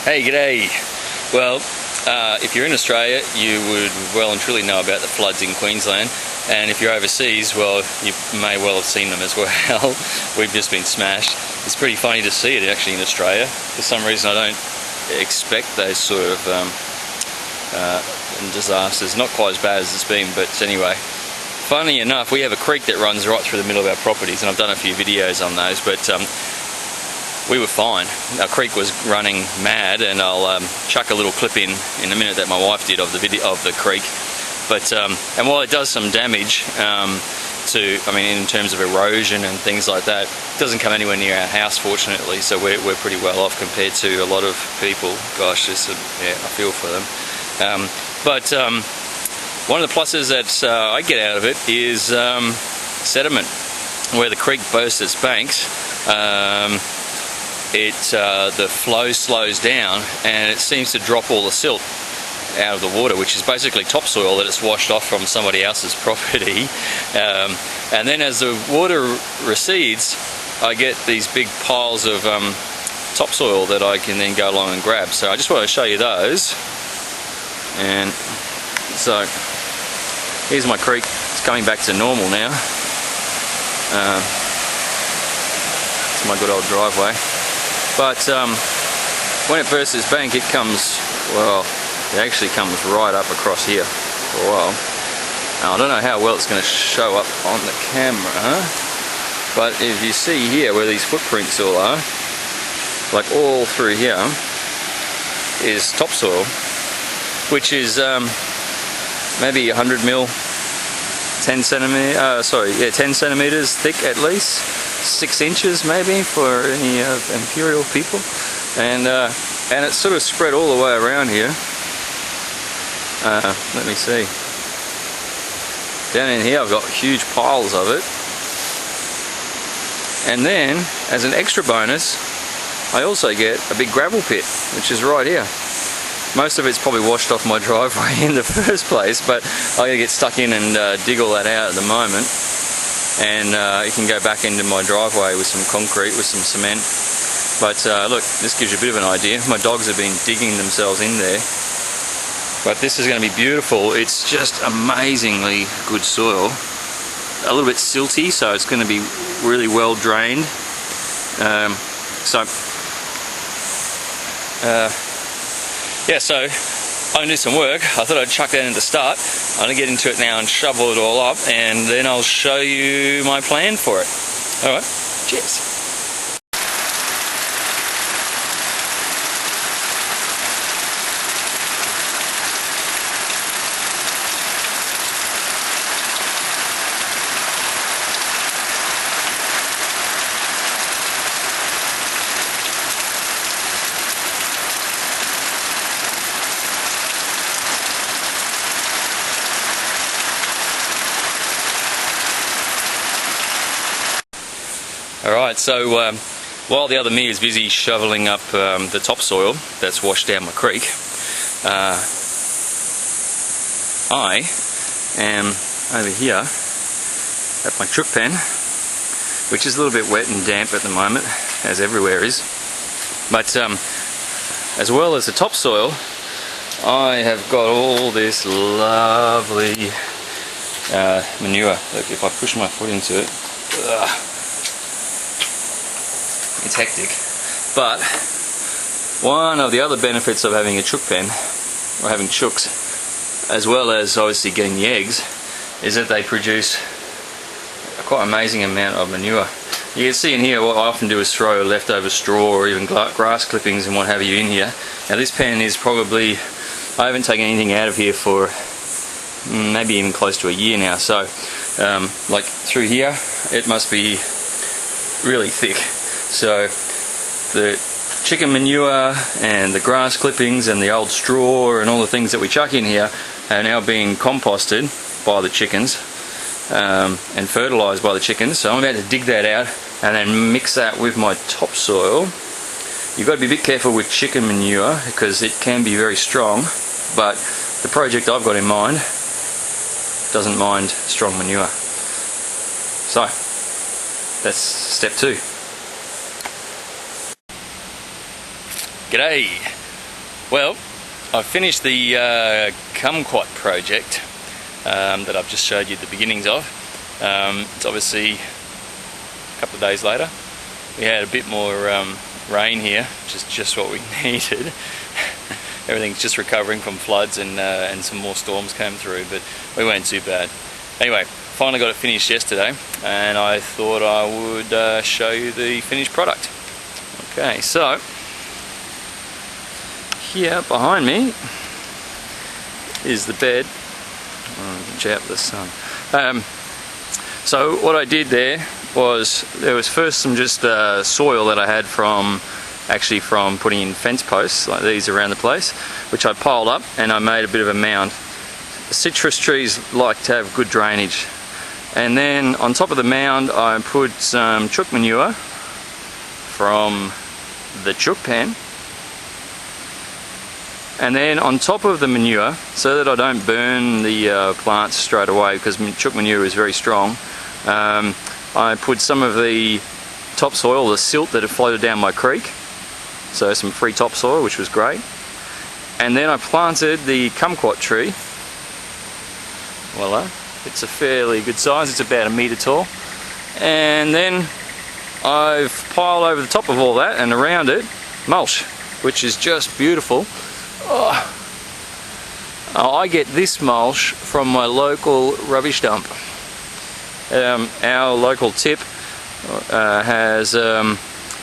Hey, g'day. Well, if you're in Australia, you would well and truly know about the floods in Queensland, and if you're overseas, well, you may well have seen them as well. We've just been smashed. It's pretty funny to see it actually in Australia. For some reason, I don't expect those sort of disasters. Not quite as bad as it's been, but anyway. Funny enough, we have a creek that runs right through the middle of our properties, and I've done a few videos on those, but we were fine. Our creek was running mad, and I'll chuck a little clip in a minute that my wife did of the video of the creek. But and while it does some damage in terms of erosion and things like that, it doesn't come anywhere near our house, fortunately. So we're pretty well off compared to a lot of people. Gosh, I feel for them. One of the pluses that I get out of it is sediment. Where the creek boasts its banks, the flow slows down and it seems to drop all the silt out of the water, which is basically topsoil that it's washed off from somebody else's property. And then as the water recedes, I get these big piles of topsoil that I can then go along and grab. So I just want to show you those. And so here's my creek. It's coming back to normal now. It's my good old driveway. But when it bursts its bank, it comes, well, it actually comes right up across here for a while. Now, I don't know how well it's going to show up on the camera, but if you see here where these footprints all are, like all through here, is topsoil, which is maybe 100 mil, 10 centimeters thick at least. 6 inches maybe for any imperial people, and it's sort of spread all the way around here. Let me see. Down in here I've got huge piles of it, and then as an extra bonus I also get a big gravel pit, which is right here. Most of it's probably washed off my driveway in the first place, but I'm going to get stuck in and dig all that out at the moment. And it can go back into my driveway with some concrete, with some cement. But look, this gives you a bit of an idea. My dogs have been digging themselves in there. But this is going to be beautiful. It's just amazingly good soil. A little bit silty, so it's going to be really well drained. So I'm going to do some work. I thought I'd chuck that in to start. I'm going to get into it now and shovel it all up, and then I'll show you my plan for it. Alright, cheers. Alright, so while the other me is busy shoveling up the topsoil that's washed down my creek, I am over here at my chook pen, which is a little bit wet and damp at the moment, as everywhere is. But as well as the topsoil, I have got all this lovely manure. Look, if I push my foot into it, it's hectic. But one of the other benefits of having a chook pen, or having chooks, as well as obviously getting the eggs, is that they produce a quite amazing amount of manure. You can see in here what I often do is throw leftover straw or even grass clippings and what have you in here. Now this pen is probably, I haven't taken anything out of here for maybe even close to a year now, so like through here it must be really thick. So the chicken manure and the grass clippings and the old straw and all the things that we chuck in here are now being composted by the chickens and fertilised by the chickens. So I'm about to dig that out and then mix that with my topsoil. You've got to be a bit careful with chicken manure because it can be very strong, but the project I've got in mind doesn't mind strong manure. So that's step 2. G'day! Well, I finished the kumquat project that I've just showed you the beginnings of. It's obviously a couple of days later. We had a bit more rain here, which is just what we needed. Everything's just recovering from floods and some more storms came through, but we weren't too bad. Anyway, finally got it finished yesterday, and I thought I would show you the finished product. Okay, so here behind me is the bed. Watch out for the sun. So what I did there was first some just soil that I had from putting in fence posts like these around the place, which I piled up and I made a bit of a mound. Citrus trees like to have good drainage. And then on top of the mound I put some chook manure from the chook pen. And then on top of the manure, so that I don't burn the plants straight away, because chook manure is very strong, I put some of the topsoil, the silt that had floated down my creek, so some free topsoil, which was great. And then I planted the kumquat tree. Voila, it's a fairly good size, it's about 1 metre tall. And then I've piled over the top of all that and around it mulch, which is just beautiful. I get this mulch from my local rubbish dump. Our local tip has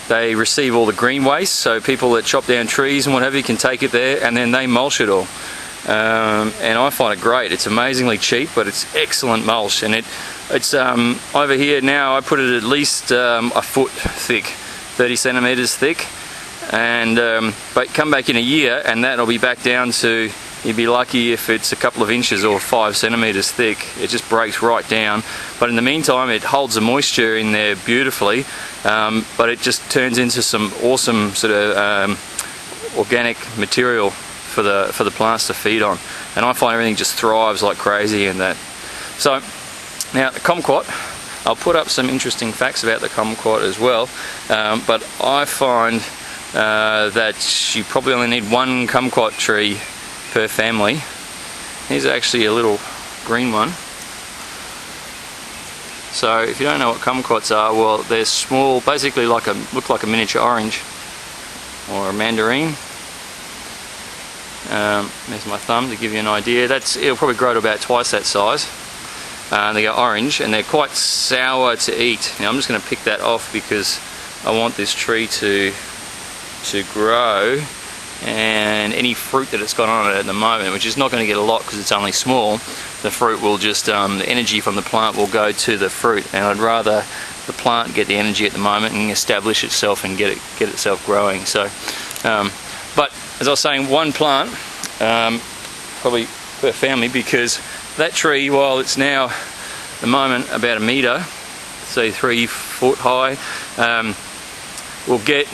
they receive all the green waste, so people that chop down trees and what have you can take it there and then they mulch it all. And I find it great. It's amazingly cheap, but it's excellent mulch, and it's over here now I put it at least a foot thick, 30 centimeters thick. And but come back in a year and that'll be back down to, you'd be lucky if it's a couple of inches or 5 centimeters thick. It just breaks right down, but in the meantime it holds the moisture in there beautifully, but it just turns into some awesome sort of organic material for the plants to feed on, and I find everything just thrives like crazy in that. So now the kumquat, I'll put up some interesting facts about the kumquat as well, but I find that you probably only need 1 kumquat tree per family. Here's actually a little green one. So if you don't know what kumquats are, well, they're small, basically look like a miniature orange or a mandarin. There's my thumb to give you an idea. It'll probably grow to about twice that size. They go orange and they're quite sour to eat. Now I'm just going to pick that off because I want this tree to grow, and any fruit that it's got on it at the moment, which is not going to get a lot because it's only small, the fruit will just, the energy from the plant will go to the fruit, and I'd rather the plant get the energy at the moment and establish itself and get itself growing. So, but as I was saying, 1 plant, probably per family, because that tree, while it's now at the moment about 1 metre, say 3 foot high, will get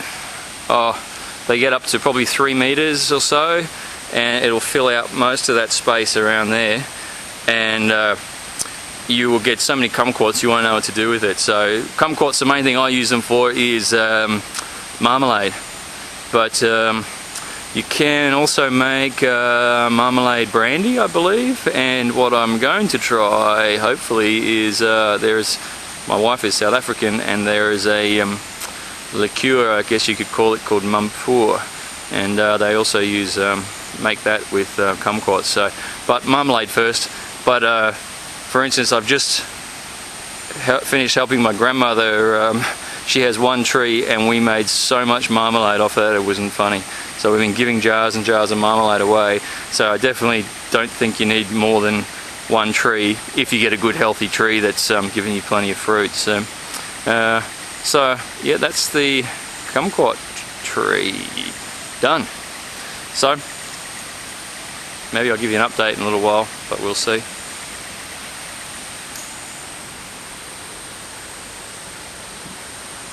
they get up to probably 3 meters or so, and it'll fill out most of that space around there, and you will get so many kumquats you won't know what to do with it. So kumquats, the main thing I use them for is marmalade, but you can also make marmalade brandy, I believe, and what I'm going to try hopefully is my wife is South African, and there is a liqueur, I guess you could call it, called mumpoor, and they also make that with kumquats. So, but marmalade first. But for instance, I've just finished helping my grandmother. She has 1 tree, and we made so much marmalade off that it wasn't funny. So we've been giving jars and jars of marmalade away. So I definitely don't think you need more than 1 tree if you get a good healthy tree that's giving you plenty of fruit. So yeah, that's the kumquat tree done. So maybe I'll give you an update in a little while, but we'll see.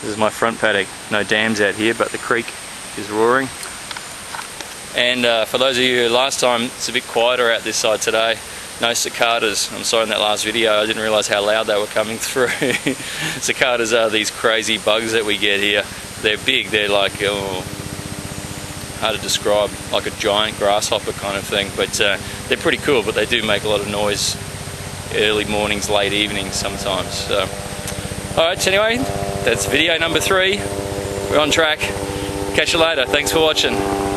This is my front paddock. No dams out here, but the creek is roaring. And for those of you who last time, it's a bit quieter out this side today. No cicadas. I'm sorry in that last video, I didn't realise how loud they were coming through. Cicadas are these crazy bugs that we get here. They're big, they're like hard to describe, like a giant grasshopper kind of thing. But they're pretty cool, but they do make a lot of noise early mornings, late evenings sometimes. So, alright, so anyway, that's video number 3. We're on track. Catch you later. Thanks for watching.